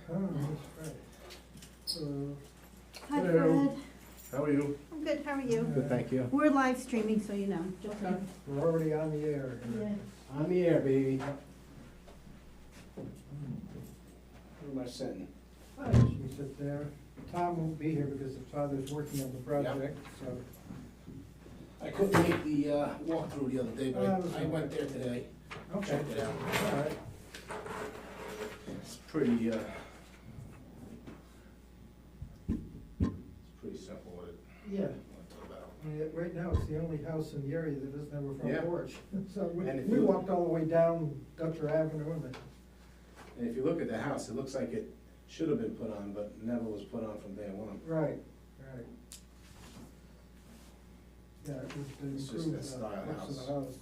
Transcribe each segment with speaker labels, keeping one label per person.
Speaker 1: That's right.
Speaker 2: Hi,
Speaker 1: Hello.
Speaker 2: Fred.
Speaker 3: How are you?
Speaker 2: I'm good, how are you?
Speaker 3: Good, thank you.
Speaker 2: We're live streaming, so you know. Just
Speaker 1: Okay, we're already on the air.
Speaker 2: Yeah.
Speaker 3: On the air, baby. Where am I sitting?
Speaker 1: Hi, she sits there. Tom won't be here because his father's working on the project, so.
Speaker 3: I couldn't make the walkthrough the other day, but
Speaker 1: That was
Speaker 3: I went there today.
Speaker 1: Okay.
Speaker 3: Checked it out.
Speaker 1: All right.
Speaker 3: It's pretty simple what it,
Speaker 1: Yeah,
Speaker 3: what it's about.
Speaker 1: I mean, right now, it's the only house in the area that doesn't have a
Speaker 3: Yeah.
Speaker 1: front porch. So
Speaker 3: And if
Speaker 1: we
Speaker 3: you-
Speaker 1: walked all the way down Dutcher Avenue and
Speaker 3: And if you look at the house, it looks like it should have been put on, but never was put on from day one.
Speaker 1: right. Yeah, it was to
Speaker 3: It's just
Speaker 1: improve
Speaker 3: that
Speaker 1: the
Speaker 3: style
Speaker 1: looks of the
Speaker 3: house.
Speaker 1: house.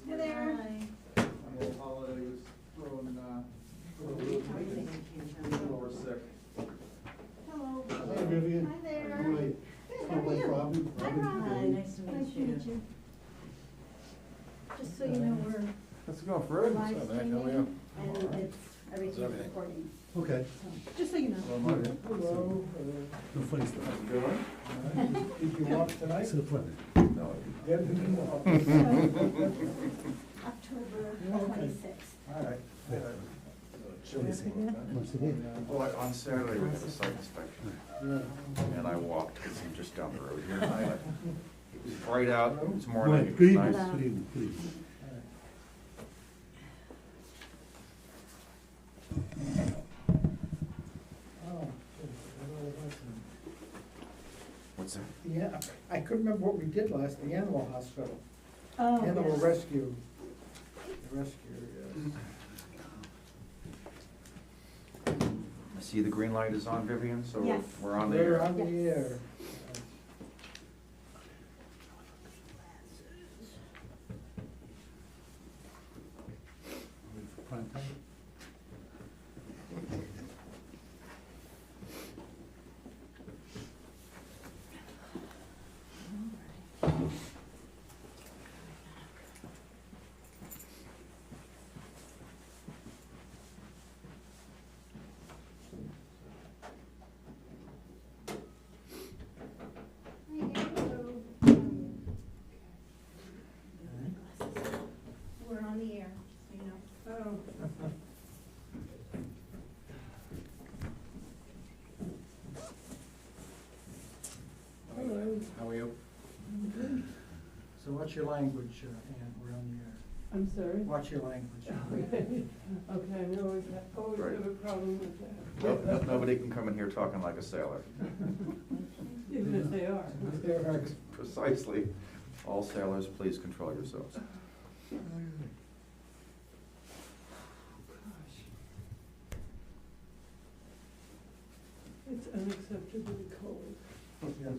Speaker 2: Hey there.
Speaker 4: My whole holiday was thrown, over sick.
Speaker 2: Hello.
Speaker 1: Hi, Vivian.
Speaker 2: Hi there.
Speaker 1: How are you?
Speaker 2: Good, how are you?
Speaker 1: Robin.
Speaker 2: Hi, Rob.
Speaker 5: Hi, nice to
Speaker 2: Nice to
Speaker 5: meet
Speaker 2: meet
Speaker 5: you.
Speaker 2: you. Just so you know, we're
Speaker 4: How's it going,
Speaker 2: we're
Speaker 4: Fred?
Speaker 2: live
Speaker 3: What's up, Mac? How are
Speaker 2: streaming,
Speaker 3: you?
Speaker 2: and it's, everything's
Speaker 3: everything?
Speaker 2: recording.
Speaker 1: Okay.
Speaker 2: So, just so you know.
Speaker 1: Hello.
Speaker 6: No funny stuff.
Speaker 4: How's it going?
Speaker 1: Did you walk tonight?
Speaker 6: It's the fun.
Speaker 4: No.
Speaker 1: Yeah, did you walk?
Speaker 2: October
Speaker 1: Okay.
Speaker 2: 26th.
Speaker 1: All right.
Speaker 6: Once again.
Speaker 4: Well, on Saturday, we had a site inspection,
Speaker 1: Yeah.
Speaker 4: and I walked, because I'm just down the road here. It was bright out this morning,
Speaker 6: Right,
Speaker 4: it
Speaker 6: good
Speaker 4: was
Speaker 6: evening,
Speaker 4: nice.
Speaker 6: good evening, good evening.
Speaker 1: Oh,
Speaker 4: What's that?
Speaker 1: yeah, I couldn't remember what we did last, the animal hospital,
Speaker 2: Oh,
Speaker 1: animal
Speaker 2: yes.
Speaker 1: rescue. Rescue, yes.
Speaker 4: I see the green light is on, Vivian, so
Speaker 2: Yes.
Speaker 4: we're on the
Speaker 1: We're
Speaker 4: air.
Speaker 1: on the
Speaker 2: Yes.
Speaker 1: air.
Speaker 6: Prime time?
Speaker 2: We're on the air, so you know.
Speaker 1: Oh. Hello.
Speaker 3: How are you?
Speaker 1: So what's your language, Ann, we're on the air?
Speaker 5: I'm sorry?
Speaker 1: What's your language?
Speaker 5: Okay, I always
Speaker 4: Right.
Speaker 5: have a problem with that,
Speaker 4: Nobody can come in here talking like a sailor.
Speaker 5: even if they are.
Speaker 1: There are-
Speaker 4: Precisely. All sailors, please control yourselves.
Speaker 5: Gosh. It's unacceptably cold.
Speaker 1: Yes.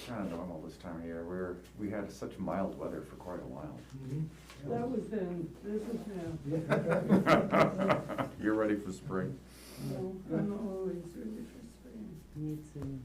Speaker 4: kind of normal this time of year. We had such mild weather for quite a while.
Speaker 5: That was then, this is now.
Speaker 4: You're ready for spring?
Speaker 5: No, I'm always ready for spring.
Speaker 7: Me too.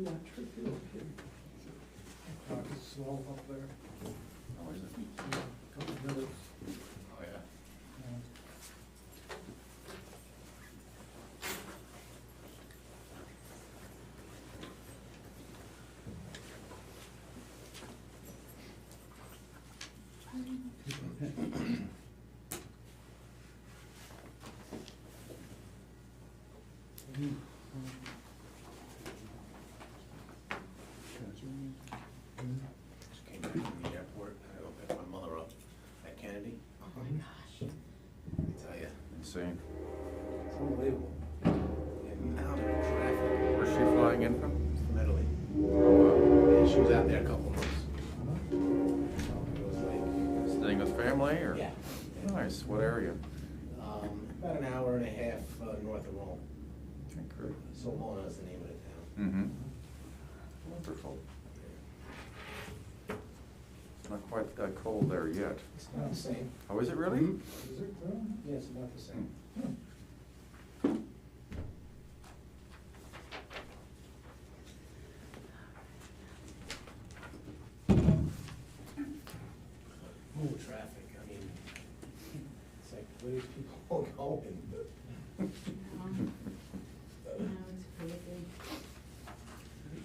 Speaker 5: Not trivial here.
Speaker 1: Clock is slow up there.
Speaker 4: Oh, is it?
Speaker 1: Couple of minutes.
Speaker 3: Oh, yeah. Just came back from the airport, I go pick my mother up at Kennedy.
Speaker 7: Oh my gosh.
Speaker 3: I tell ya,
Speaker 4: Insane.
Speaker 3: it's unbelievable. And now the traffic,
Speaker 4: Where's she flying in from?
Speaker 3: from Italy. Yeah, she was out there a couple months. So it was like,
Speaker 4: Staying with family or?
Speaker 3: yeah.
Speaker 4: Nice, what area?
Speaker 3: About an hour and a half north of Rome.
Speaker 4: Okay, great.
Speaker 3: Solona is the name of the town.
Speaker 4: Mm-hmm. Wonderful. It's not quite that cold there yet.
Speaker 3: It's not the same.
Speaker 4: Oh, is it really?
Speaker 1: Is it,
Speaker 3: Yeah, it's about the same. Oh, traffic, I mean, it's like, where these people all going?
Speaker 2: No, it's crazy.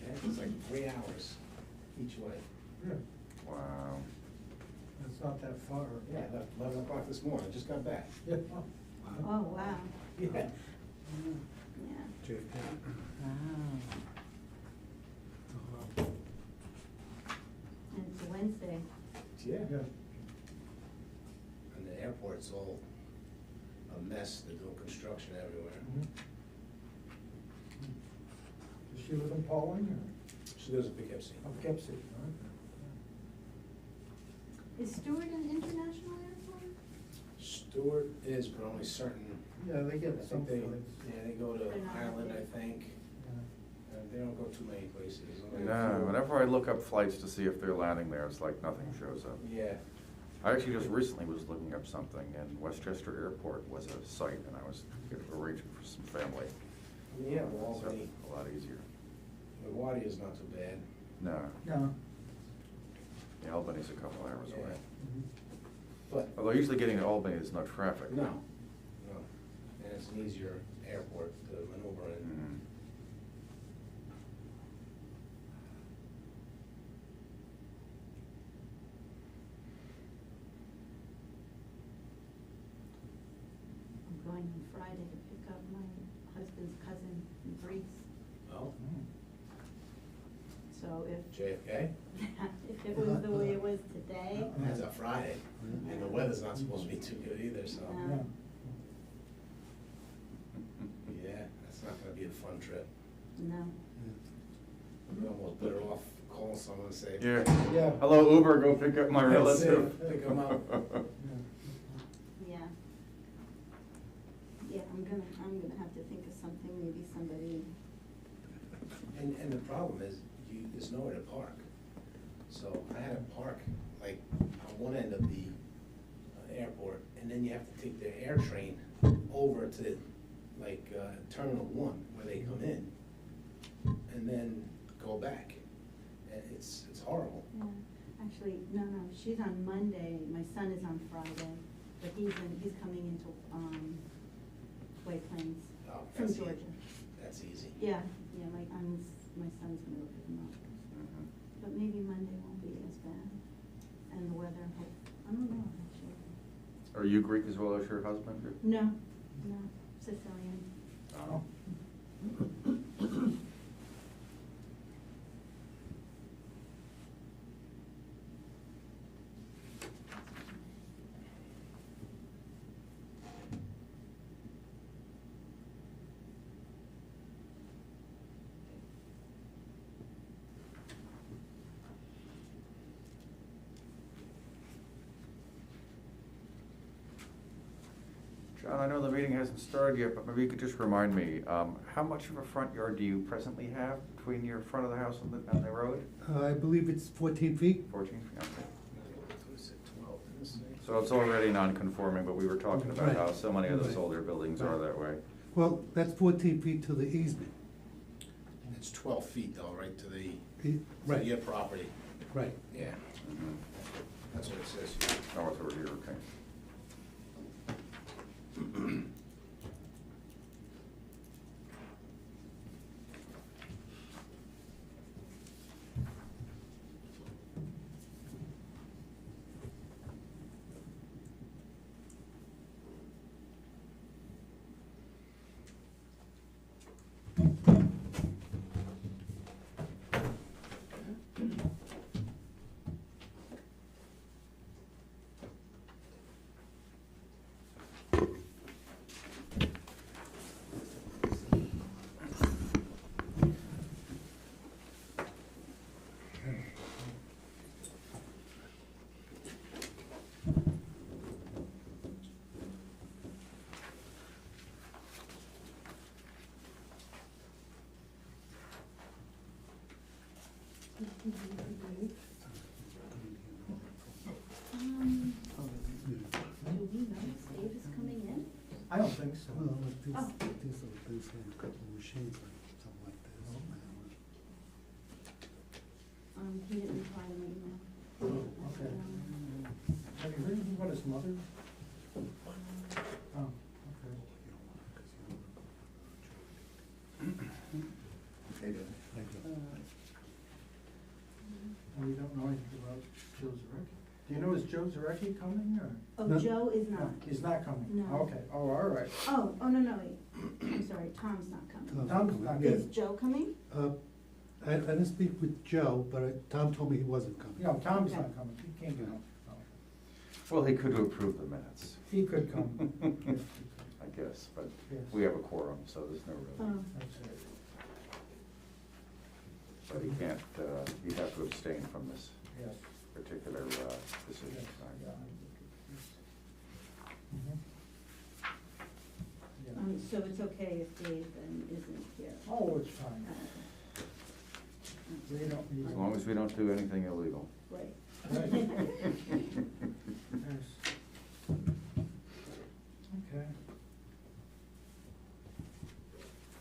Speaker 3: Yeah, it's like 3 hours each way.
Speaker 1: Yeah,
Speaker 4: Wow.
Speaker 1: it's not that far.
Speaker 3: Yeah, I left 11 o'clock this morning, I just got back.
Speaker 1: Yeah.
Speaker 2: Oh, wow,
Speaker 3: Yeah.
Speaker 2: yeah.
Speaker 7: Wow.
Speaker 2: And it's a Wednesday.
Speaker 3: Yeah.
Speaker 1: Yeah.
Speaker 3: And the airport's all a mess, they're doing construction everywhere.
Speaker 1: Mhm. Does she live in Pawling or
Speaker 3: She lives in Poughkeepsie.
Speaker 1: Poughkeepsie?
Speaker 2: Is Stewart an international airport?
Speaker 3: Stewart is, but only certain.
Speaker 1: Yeah, they
Speaker 3: I
Speaker 1: get some
Speaker 3: think they,
Speaker 1: flights.
Speaker 3: yeah, they go to
Speaker 2: They're not
Speaker 3: Ireland,
Speaker 2: big.
Speaker 3: I think.
Speaker 1: Yeah.
Speaker 3: They don't go too many places. Only a
Speaker 4: No,
Speaker 3: few.
Speaker 4: whenever I look up flights to see if they're landing there, it's like nothing shows up.
Speaker 3: Yeah.
Speaker 4: I actually just recently was looking up something, and Westchester Airport was a site, and I was arranging for some family.
Speaker 3: Yeah, well,
Speaker 4: So,
Speaker 3: Albany,
Speaker 4: a lot easier.
Speaker 3: Milwaukee is not too bad.
Speaker 4: No,
Speaker 1: No.
Speaker 4: yeah, Albany's a couple hours
Speaker 3: Yeah.
Speaker 4: away.
Speaker 1: Mhm.
Speaker 3: But,
Speaker 4: Although usually getting to Albany is no traffic.
Speaker 3: no, no. And it's an easier airport to maneuver in.
Speaker 4: Mhm.
Speaker 2: I'm going on Friday to pick up my husband's cousin in Greece.
Speaker 3: Oh,
Speaker 2: So if,
Speaker 3: JFK?
Speaker 2: if it was the way it was today,
Speaker 3: That's a Friday, and the weather's not supposed to be too good either, so.
Speaker 2: No.
Speaker 1: Yeah.
Speaker 3: Yeah, that's not gonna be a fun trip.
Speaker 2: no.
Speaker 3: We're almost better off calling someone and say.
Speaker 4: Yeah.
Speaker 1: Yeah.
Speaker 4: Hello, Uber, go pick up my
Speaker 3: That's it.
Speaker 4: relative.
Speaker 3: Pick 'em up.
Speaker 2: Yeah. Yeah, I'm gonna have to think of something, maybe somebody,
Speaker 3: And the problem is, there's nowhere to park. So I had to park like on one end of the airport, and then you have to take the air train over to like Terminal 1 where they come in, and then go back. And it's horrible.
Speaker 2: yeah. Actually, no, she's on Monday, my son is on Friday, but he's coming into, White Plains
Speaker 3: Oh,
Speaker 2: from
Speaker 3: that's easy.
Speaker 2: Georgia.
Speaker 3: That's easy.
Speaker 2: Yeah, my son's gonna go pick him up.
Speaker 4: Mhm.
Speaker 2: But maybe Monday won't be as bad, and the weather, I don't know, actually.
Speaker 4: Are you Greek as well as your husband? or-
Speaker 2: No, Sicilian.
Speaker 4: Oh. John, I know the meeting hasn't started yet, but maybe you could just remind me, how much of a front yard do you presently have between your front of the house and the road?
Speaker 6: I believe it's 14 feet.
Speaker 4: 14 feet, okay.
Speaker 3: What is it, 12 in this thing?
Speaker 4: So it's already non-conforming, but we were talking about
Speaker 6: Right.
Speaker 4: how so many of those
Speaker 6: Right.
Speaker 4: older buildings are that way.
Speaker 6: Well, that's 14 feet to the easement.
Speaker 3: It's 12 feet though, right, to the, to
Speaker 6: Right,
Speaker 3: your property.
Speaker 6: right.
Speaker 3: Yeah,
Speaker 4: Mhm.
Speaker 3: that's what it says here.
Speaker 4: Oh, it's over here, okay.
Speaker 2: Do we know if Dave is coming in?
Speaker 1: I don't think so.
Speaker 6: Well, like this,
Speaker 2: Oh.
Speaker 6: this or this, and a couple of machines, like something like this.
Speaker 2: He didn't reply to my email.
Speaker 1: Oh, okay. Have you heard anything about his mother? Oh, okay. And we don't know anything about Joe Zarecki. Do you know, is Joe Zarecki coming, or?
Speaker 2: Oh,
Speaker 6: No.
Speaker 2: Joe is not.
Speaker 1: No, he's not coming?
Speaker 2: No.
Speaker 1: Okay, oh, all right.
Speaker 2: Oh, no, I'm sorry, Tom's not coming.
Speaker 1: Tom's not
Speaker 6: Yeah.
Speaker 2: Is Joe coming?
Speaker 6: I didn't speak with Joe, but Tom told me he wasn't coming.
Speaker 1: No, Tom's
Speaker 2: Okay.
Speaker 1: not coming, he can't come. No.
Speaker 4: Well, he could approve the minutes,
Speaker 1: He could come.
Speaker 4: I guess, but
Speaker 1: Yes.
Speaker 4: we have a quorum, so there's no real.
Speaker 2: Oh,
Speaker 1: That's it.
Speaker 4: But he can't, he'd have to abstain from this
Speaker 1: Yes.
Speaker 4: particular decision
Speaker 1: Yes,
Speaker 4: tonight.
Speaker 1: yeah. Mhm. Yeah.
Speaker 2: so it's okay if Dave then isn't here?
Speaker 1: Oh, it's fine.
Speaker 2: Oh,
Speaker 1: We don't need.
Speaker 4: As long as we don't do anything illegal.
Speaker 2: Right.
Speaker 1: Right. Yes. Okay,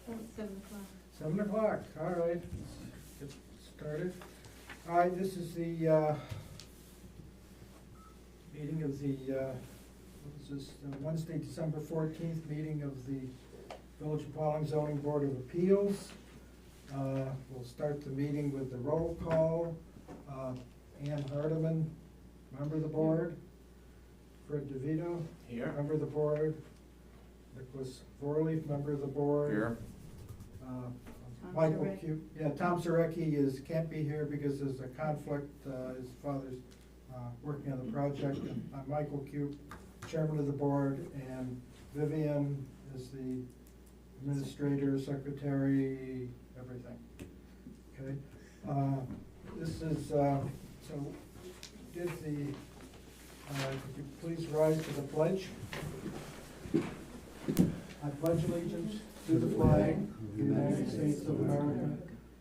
Speaker 2: Oh, it's 7:00.
Speaker 1: 7:00, all right, let's get started. All right, this is the, meeting of the, what is this, Wednesday, December 14th, meeting of the Village of Pawling Zoning Board of Appeals. We'll start the meeting with the roll call. Ann Hardeman, member of the board. Fred DeVito,
Speaker 3: Here?
Speaker 1: member of the board. Nicholas Vorley, member of the board.
Speaker 4: Here?
Speaker 2: Tom
Speaker 1: Michael
Speaker 2: Zarecki.
Speaker 1: Q, yeah, Tom Zarecki can't be here because there's a conflict, his father's, working on the project. And I'm Michael Q, chairman of the board, and Vivian is the administrator, secretary, everything. Okay, this is, so, did the, could you please rise to the pledge? I pledge allegiance to the flag of the United States of America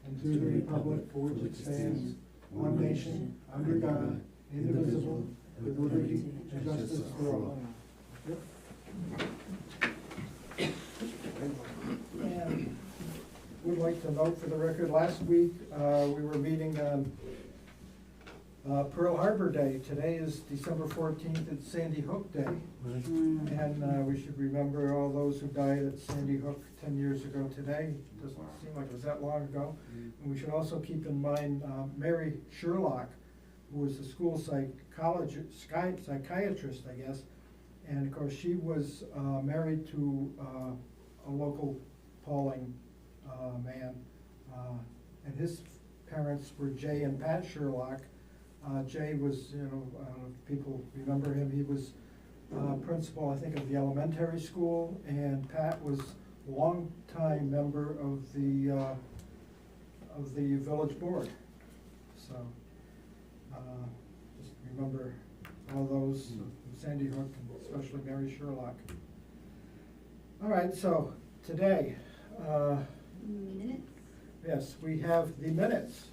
Speaker 1: and to the republic for which it stands, one nation, under God, indivisible, with liberty and justice for all. And we'd like to note for the record, last week, we were meeting on Pearl Harbor Day. Today is December 14th, it's Sandy Hook Day. And we should remember all those who died at Sandy Hook 10 years ago today. Doesn't seem like it was that long ago. And we should also keep in mind Mary Sherlock, who was a school psychiatrist, I guess. And of course, she was married to a local Pawling man. And his parents were Jay and Pat Sherlock. Jay was, I don't know if people remember him, he was principal, I think, of the elementary school, and Pat was a longtime member of the village board. So, just remember all those, Sandy Hook, and especially Mary Sherlock. All right, so today,
Speaker 2: Minutes?
Speaker 1: yes, we have the minutes.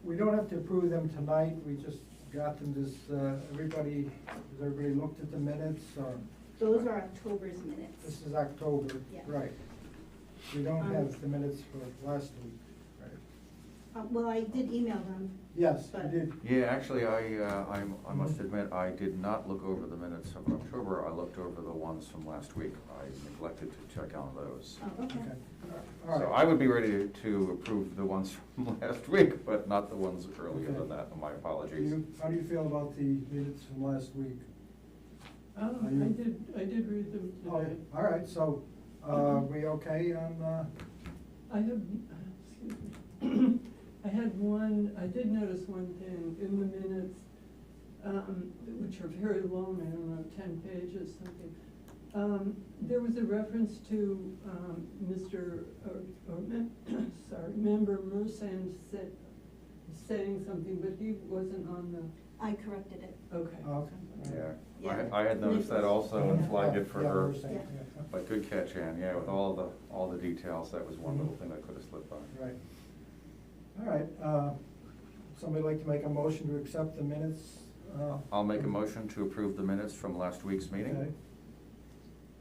Speaker 1: We don't have to approve them tonight, we just got them, has everybody looked at the minutes, or?
Speaker 2: Those are October's minutes.
Speaker 1: This is October,
Speaker 2: Yeah.
Speaker 1: right. We don't have the minutes for last week, right?
Speaker 2: Well, I did email them.
Speaker 1: Yes, you
Speaker 2: But-
Speaker 1: did.
Speaker 4: Yeah, actually, I must admit, I did not look over the minutes of October. I looked over the ones from last week. I neglected to check on those.
Speaker 2: Oh, okay.
Speaker 1: Okay, all right.
Speaker 4: So I would be ready to approve the ones from last week, but not the ones earlier than that. My apologies.
Speaker 1: How do you feel about the minutes from last week?
Speaker 5: I did read them
Speaker 1: Oh,
Speaker 5: today.
Speaker 1: all right, so, we okay on,
Speaker 5: I have, excuse me, I did notice one thing in the minutes, which are very long, I don't know, 10 pages, something. There was a reference to, Member Mersand saying something, but he wasn't on the,
Speaker 2: I corrected it.
Speaker 5: okay.
Speaker 1: okay.
Speaker 4: Yeah,
Speaker 2: Yeah.
Speaker 4: I had noticed that also and flagged it for
Speaker 1: Yeah,
Speaker 4: her.
Speaker 1: we're saying, yeah.
Speaker 4: But good catch, Ann. Yeah, with all the details, that was one little thing that could have slipped by.
Speaker 1: Right. All right, somebody like to make a motion to accept the minutes?
Speaker 4: I'll make a motion to approve the minutes from last week's
Speaker 1: Okay.
Speaker 4: meeting.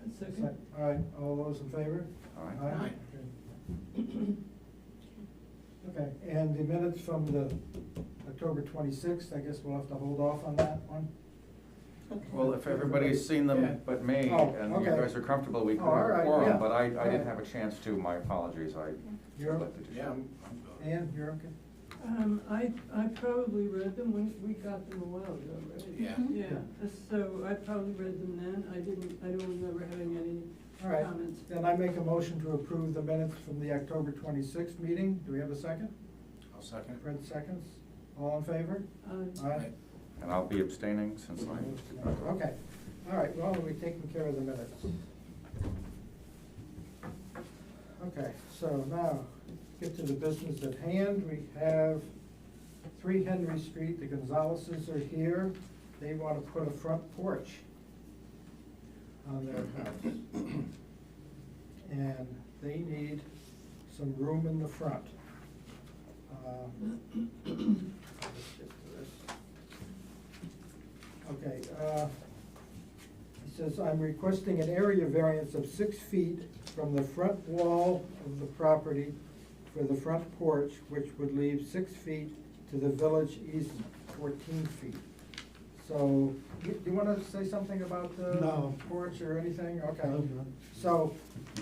Speaker 5: A second?
Speaker 1: All right, all those in favor?
Speaker 4: All right.
Speaker 3: Aye.
Speaker 1: Okay. Okay, and the minutes from the October 26th, I guess we'll have to hold off on that one?
Speaker 2: Okay.
Speaker 4: Well, if everybody's seen
Speaker 1: Yeah.
Speaker 4: them but me,
Speaker 1: Oh,
Speaker 4: and you
Speaker 1: okay.
Speaker 4: guys are comfortable, we could
Speaker 1: Oh, all
Speaker 4: have a
Speaker 1: right,
Speaker 4: quorum,
Speaker 1: yeah.
Speaker 4: but I
Speaker 1: All right.
Speaker 4: didn't have a chance to. My apologies. I
Speaker 1: You're,
Speaker 4: neglected to.
Speaker 3: Yeah, I'm good.
Speaker 1: Ann, you're okay?
Speaker 5: I probably read them, we got them a while ago, right?
Speaker 3: Yeah.
Speaker 5: Yeah, so I probably read them then, I don't remember having any
Speaker 1: All right,
Speaker 5: comments.
Speaker 1: then I make a motion to approve the minutes from the October 26th meeting. Do we have a second?
Speaker 3: I'll second it.
Speaker 1: Fred seconds. All in favor?
Speaker 5: Aye.
Speaker 4: And I'll be abstaining since I.
Speaker 1: Okay, all right, well, we're taking care of the minutes. Okay, so now, get to the business at hand. We have 3 Henry Street, the Gonzaleses are here. They want to put a front porch on their house. And they need some room in the front. Let's get to this. Okay, he says, I'm requesting an area variance of 6 feet from the front wall of the property for the front porch, which would leave 6 feet to the village easement, 14 feet. So, do you want to say something about the
Speaker 6: No.
Speaker 1: porch or anything? Okay.
Speaker 6: No.
Speaker 1: So,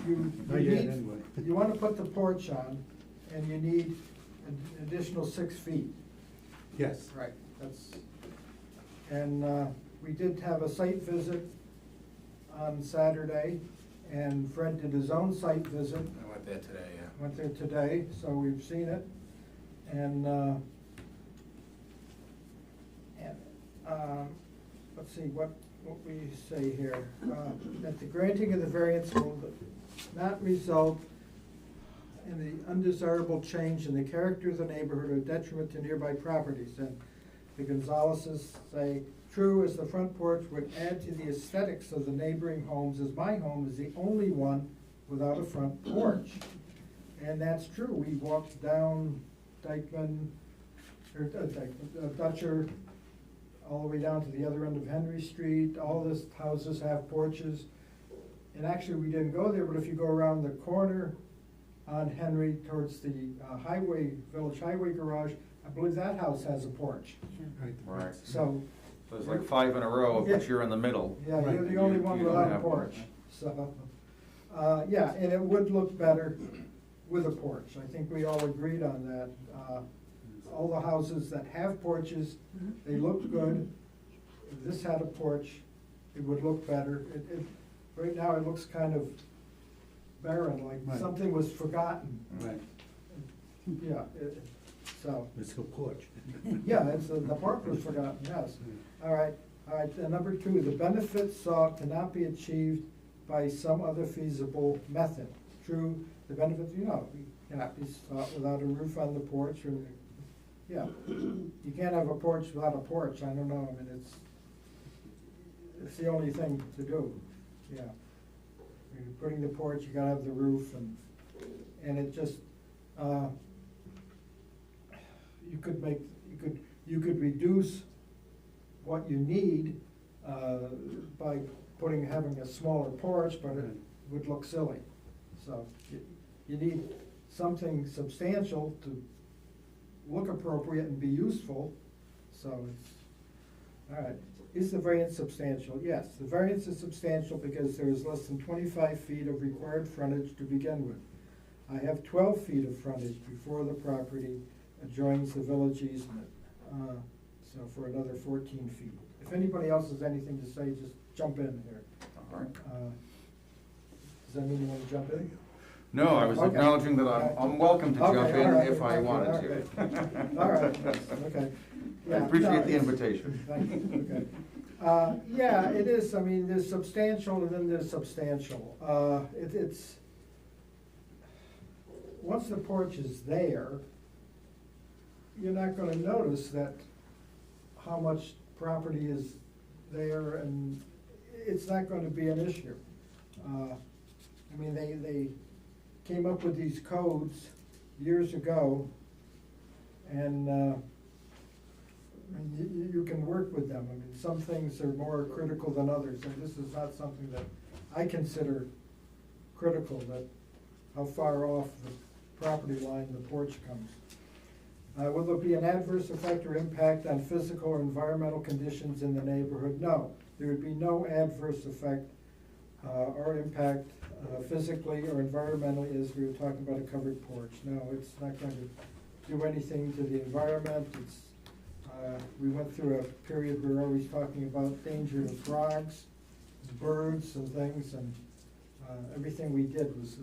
Speaker 1: you
Speaker 6: Not yet,
Speaker 1: need,
Speaker 6: anyway.
Speaker 1: you want to put the porch on, and you need an additional 6 feet.
Speaker 6: Yes.
Speaker 1: Right, that's, and we did have a site visit on Saturday, and Fred did his own site visit,
Speaker 3: I went there today, yeah.
Speaker 1: went there today, so we've seen it. And let's see, what we say here. That the granting of the variance will not result in the undesirable change in the character of the neighborhood or detriment to nearby properties. And the Gonzaleses say, true as the front porch would add to the aesthetics of the neighboring homes, as my home is the only one without a front porch. And that's true. We walked down Dutcher, all the way down to the other end of Henry Street. All these houses have porches. And actually, we didn't go there, but if you go around the corner on Henry towards the Village Highway Garage, I believe that house has a porch.
Speaker 4: Right.
Speaker 1: So,
Speaker 4: So there's like 5 in a row, but
Speaker 1: Yeah.
Speaker 4: you're in the middle.
Speaker 1: yeah, you're the
Speaker 4: You-
Speaker 1: only one
Speaker 4: you don't
Speaker 1: without a
Speaker 4: have
Speaker 1: porch.
Speaker 4: one.
Speaker 1: So, yeah, and it would look better with a porch. I think we all agreed on that. All the houses that have porches, they look good. If this had a porch, it would look better. Right now, it looks kind of barren, like
Speaker 6: Right.
Speaker 1: something was forgotten.
Speaker 6: Right.
Speaker 1: Yeah, so,
Speaker 6: It's a porch.
Speaker 1: yeah, the park was forgotten, yes. All right, and number 2, the benefits sought cannot be achieved by some other feasible method. True, the benefits, cannot be sought without a roof on the porch, or, yeah. You can't have a porch without a porch, I don't know, I mean, it's the only thing to do, yeah. putting the porch, you gotta have the roof, and it just, you could reduce what you need, by having a smaller porch, but it would look silly. So, you need something substantial to look appropriate and be useful, so it's, all right. Is the variance substantial? Yes, the variance is substantial because there is less than 25 feet of required frontage to begin with. I have 12 feet of frontage before the property adjoins the village easement, so for another 14 feet. If anybody else has anything to say, just jump in here.
Speaker 4: All right.
Speaker 1: Does that mean you want to jump in?
Speaker 4: No, I was
Speaker 1: Okay.
Speaker 4: acknowing that I'm welcome to jump
Speaker 1: Okay,
Speaker 4: in
Speaker 1: all right,
Speaker 4: if I
Speaker 1: okay,
Speaker 4: wanted
Speaker 1: all
Speaker 4: to.
Speaker 1: right. All right, okay.
Speaker 4: I
Speaker 1: Yeah,
Speaker 4: appreciate
Speaker 1: no,
Speaker 4: the
Speaker 1: it's-
Speaker 4: invitation.
Speaker 1: Thank you, okay. Yeah, it is, I mean, there's substantial and then there's substantial. It's, once the porch is there, you're not gonna notice that how much property is there, and it's not gonna be an issue. I mean, they came up with these codes years ago, and you can work with them. I mean, some things are more critical than others, and this is not something that I consider critical, that how far off the property line the porch comes. Will there be an adverse effect or impact on physical or environmental conditions in the neighborhood? No, there would be no adverse effect or impact physically or environmentally, as we were talking about a covered porch. No, it's not going to do anything to the environment. It's, we went through a period where we were always talking about danger to frogs, birds and things, and everything we did was,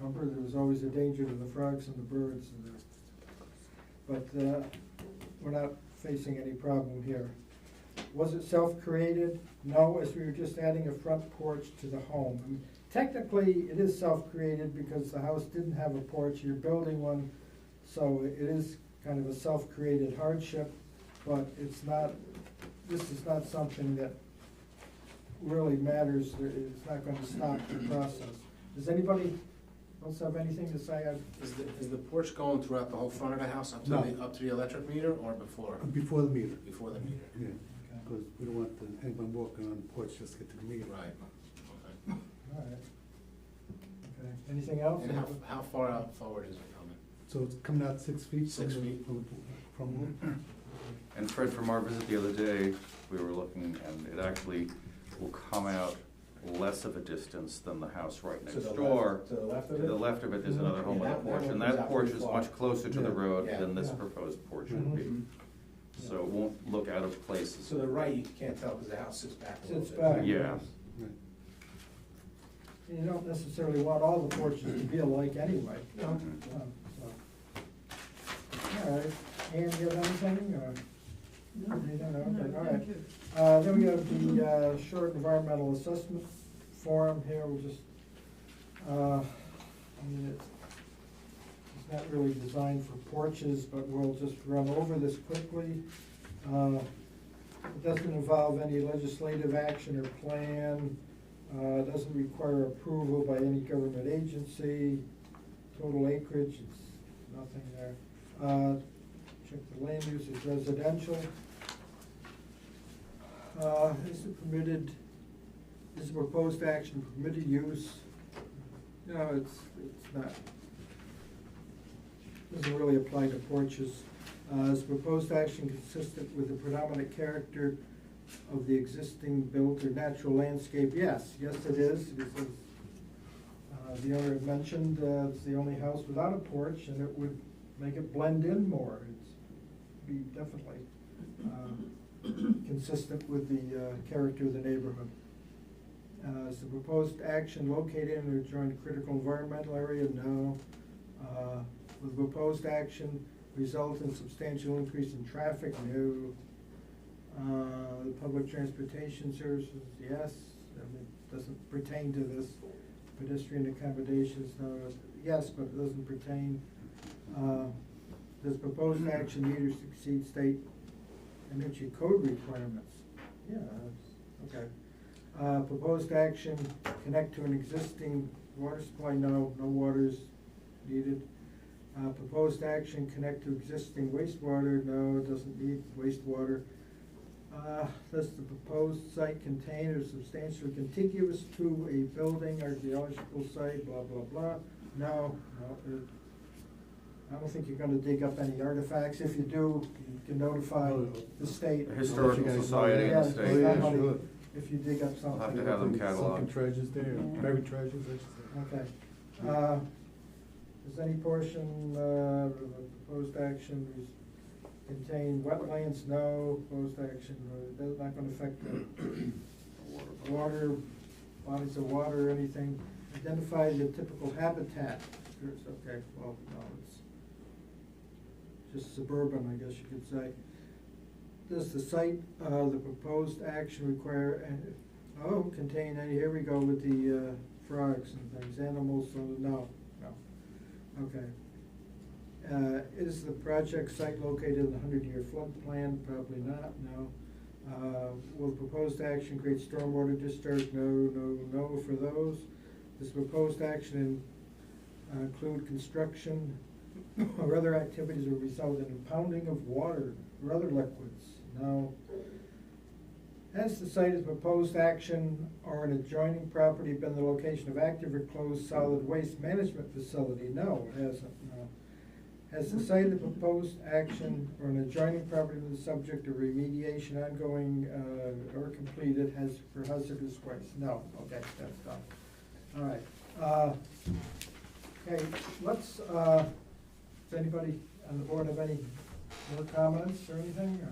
Speaker 1: remember, there was always a danger to the frogs and the birds. But we're not facing any problem here. Was it self-created? No, as we were just adding a front porch to the home. I mean, technically, it is self-created because the house didn't have a porch, you're building one, so it is kind of a self-created hardship, but it's not, this is not something that really matters, it's not gonna stop the process. Does anybody else have anything to say?
Speaker 3: Is the porch going throughout the whole front of the house up to
Speaker 6: No.
Speaker 3: up to the electric meter or before?
Speaker 6: Before the meter.
Speaker 3: Before the meter?
Speaker 6: Yeah, because we don't want anyone walking on the porch just to get to the meter.
Speaker 3: Right, okay.
Speaker 1: All right. Okay, anything else?
Speaker 3: And how far out forward is it coming?
Speaker 6: So it's coming out 6 feet?
Speaker 3: 6 feet.
Speaker 6: From,
Speaker 4: And Fred, from our visit the other day, we were looking, and it actually will come out less of a distance than the house right
Speaker 3: To
Speaker 4: next
Speaker 3: the
Speaker 4: door.
Speaker 3: left, to the left
Speaker 4: To
Speaker 3: of it?
Speaker 4: the left of it, there's another home with
Speaker 3: Yeah,
Speaker 4: a
Speaker 3: that
Speaker 4: porch,
Speaker 3: one
Speaker 4: and
Speaker 3: comes
Speaker 4: that
Speaker 3: out
Speaker 4: porch
Speaker 3: pretty
Speaker 4: is
Speaker 3: far.
Speaker 4: much closer to the
Speaker 6: Yeah.
Speaker 4: road
Speaker 3: Yeah.
Speaker 4: than this
Speaker 1: Yeah.
Speaker 4: proposed porch
Speaker 1: Mhm.
Speaker 4: would be.
Speaker 3: Mhm.
Speaker 4: So it won't look out of place.
Speaker 3: To the right, you can't tell because the house sits back a little
Speaker 1: Sits
Speaker 3: bit.
Speaker 1: back.
Speaker 4: Yeah.
Speaker 6: right.
Speaker 1: You don't necessarily want all the porches to be alike anyway.
Speaker 3: No.
Speaker 4: Mhm.
Speaker 1: All right, Ann, you have anything, or?
Speaker 5: No,
Speaker 1: You don't know,
Speaker 5: no,
Speaker 1: okay, all
Speaker 5: thank
Speaker 1: right.
Speaker 5: you.
Speaker 1: Then we have the short environmental assessment form here, we'll just, I mean, it's not really designed for porches, but we'll just run over this quickly. It doesn't involve any legislative action or plan, doesn't require approval by any government agency, total acreage, it's nothing there. Check the land use is residential. Is the proposed action permitted use? No, it's not. Doesn't really apply to porches. Is the proposed action consistent with the predominant character of the existing built or natural landscape? Yes, it is, because the owner had mentioned, it's the only house without a porch, and it would make it blend in more. It'd be definitely consistent with the character of the neighborhood. Is the proposed action located in or adjoined critical environmental area? No. Will the proposed action result in substantial increase in traffic? No. The public transportation services? Yes. I mean, it doesn't pertain to this. Pedestrian accommodations? No. Yes, but it doesn't pertain. Does proposed action meet or exceed state energy code requirements? Yeah, okay. Proposed action, connect to an existing water supply, no water is needed. Proposed action, connect to existing wastewater, no, it doesn't need wastewater. Does the proposed site contain or substantially contiguous to a building, archaeological site, blah, blah, blah? No, I don't think you're gonna dig up any artifacts. If you do, you can notify the state.
Speaker 4: The Historical Society and
Speaker 1: Yeah,
Speaker 4: the state.
Speaker 6: Oh, yeah,
Speaker 1: somebody-
Speaker 6: sure.
Speaker 1: If you dig up
Speaker 4: We'll have
Speaker 1: something.
Speaker 4: to have them
Speaker 6: Sunken
Speaker 4: cataloged.
Speaker 6: treasures there,
Speaker 7: Yeah.
Speaker 6: buried treasures, I should say.
Speaker 1: Okay. Does any portion of the proposed action contain wetlands? No. Proposed action, that's not gonna affect the water, bodies of water or anything. Identify the typical habitat. Okay, well, no, it's just suburban, I guess you could say. Does the site, the proposed action require, contain any, here we go with the frogs and things, animals, so no. Okay. Is the project site located in the 100-year flood plan? Probably not, no. Will the proposed action create stormwater discharge? No for those. Does the proposed action include construction or other activities that result in impounding of water or other liquids? No. Has the site of proposed action or an adjoining property been the location of active or closed solid waste management facility? No, it hasn't, no. Has the site of the proposed action or an adjoining property been the subject of remediation ongoing or completed for hazardous waste? No, okay, that's done. All right. Okay, let's, does anybody on the board have any more comments or anything?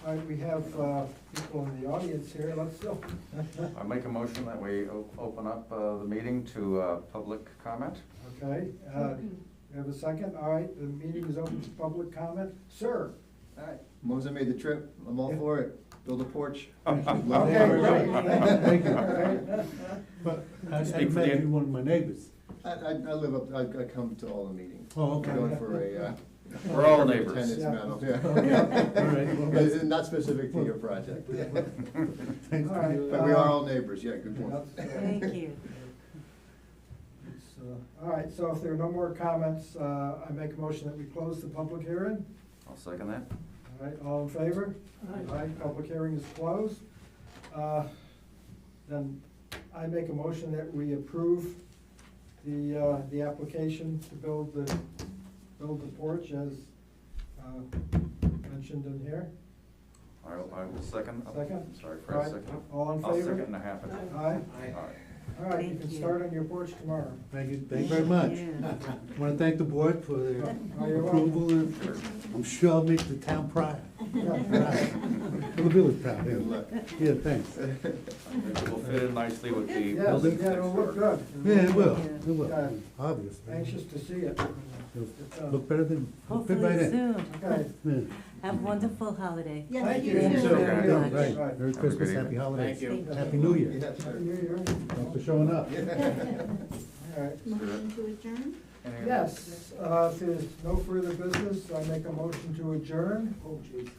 Speaker 1: All right, we have people in the audience here, let's go.
Speaker 4: I make a motion that we open up the meeting to public comment.
Speaker 1: Okay, we have a second, all right, the meeting is open to public comment. Sir?
Speaker 8: All right, Moser made the trip, I'm all for it, build a porch.
Speaker 1: Okay, great.
Speaker 6: Thank you.
Speaker 1: All right.
Speaker 6: But I
Speaker 4: Speak for
Speaker 6: met
Speaker 4: the-
Speaker 6: you, one of my neighbors.
Speaker 8: I live up, I come to all the meetings.
Speaker 6: Oh, okay.
Speaker 8: I'm going for a,
Speaker 4: We're all neighbors.
Speaker 8: attendance
Speaker 1: Yeah.
Speaker 8: medal,
Speaker 6: Okay,
Speaker 8: yeah.
Speaker 6: all right, well, that's-
Speaker 8: Not specific to your project.
Speaker 6: Thanks
Speaker 1: All
Speaker 6: for
Speaker 1: right.
Speaker 6: your-
Speaker 8: But we are all neighbors, yeah, good
Speaker 1: Yeah,
Speaker 8: point.
Speaker 1: that's,
Speaker 7: Thank you.
Speaker 1: all right, so if there are no more comments, I make a motion that we close the public hearing.
Speaker 4: I'll second that.
Speaker 1: All right, all in favor?
Speaker 5: Aye.
Speaker 1: Public hearing is closed. Then I make a motion that we approve the application to build the porch as mentioned in here.
Speaker 4: I will second.
Speaker 1: Second?
Speaker 4: Sorry for
Speaker 1: All
Speaker 4: a
Speaker 1: right,
Speaker 4: second.
Speaker 1: all in
Speaker 4: I'll
Speaker 1: favor?
Speaker 4: second and a half it.
Speaker 1: Aye.
Speaker 4: All right.
Speaker 1: All right, you
Speaker 7: Thank
Speaker 1: can
Speaker 7: you.
Speaker 1: start on your porch tomorrow.
Speaker 6: Thank you very much.
Speaker 7: Yeah.
Speaker 6: I want to thank the board for their
Speaker 1: Oh, you're welcome.
Speaker 6: approval, and I'm sure I'll make the town proud. The village proud,
Speaker 8: Good
Speaker 6: yeah.
Speaker 8: luck.
Speaker 6: Yeah, thanks.
Speaker 4: I think it will fit in nicely with the.
Speaker 1: Yes,
Speaker 6: building?
Speaker 1: yeah, it'll look good.
Speaker 6: Yeah, it will,
Speaker 7: Yeah.
Speaker 6: it will,
Speaker 1: Yeah.
Speaker 6: obviously.
Speaker 1: Anxious to see it.
Speaker 6: It'll Look better than, look fit right
Speaker 7: Hopefully
Speaker 6: in.
Speaker 7: soon.
Speaker 1: Okay.
Speaker 6: Yeah.
Speaker 7: Have a wonderful holiday.
Speaker 2: Yes,
Speaker 1: Thank
Speaker 2: you
Speaker 1: you.
Speaker 2: too.
Speaker 1: You too.
Speaker 4: Okay.
Speaker 6: Yeah,
Speaker 1: Right.
Speaker 6: right. Merry
Speaker 4: Have a
Speaker 6: Christmas,
Speaker 4: good
Speaker 6: happy
Speaker 4: evening.
Speaker 6: holidays.
Speaker 3: Thank you.
Speaker 6: Happy New Year.
Speaker 8: Yes,
Speaker 1: Happy
Speaker 8: sir.
Speaker 1: New Year.
Speaker 6: Thanks for showing up.
Speaker 1: All right.
Speaker 2: Motion to adjourn?
Speaker 1: Yes, if there's no further business, I make a motion to adjourn. Oh, jeez.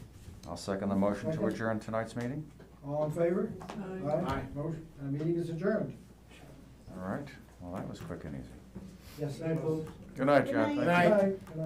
Speaker 4: I'll second the motion to
Speaker 1: Second.
Speaker 4: adjourn tonight's meeting.
Speaker 1: All in favor?
Speaker 5: Aye.
Speaker 3: Aye.
Speaker 1: Motion, meeting is adjourned.
Speaker 4: All right. Well, that was quick and easy.
Speaker 1: Yes, it was.
Speaker 4: Good night,
Speaker 2: Good
Speaker 4: John.
Speaker 2: night.
Speaker 4: Thank you.
Speaker 1: Good night. Good night.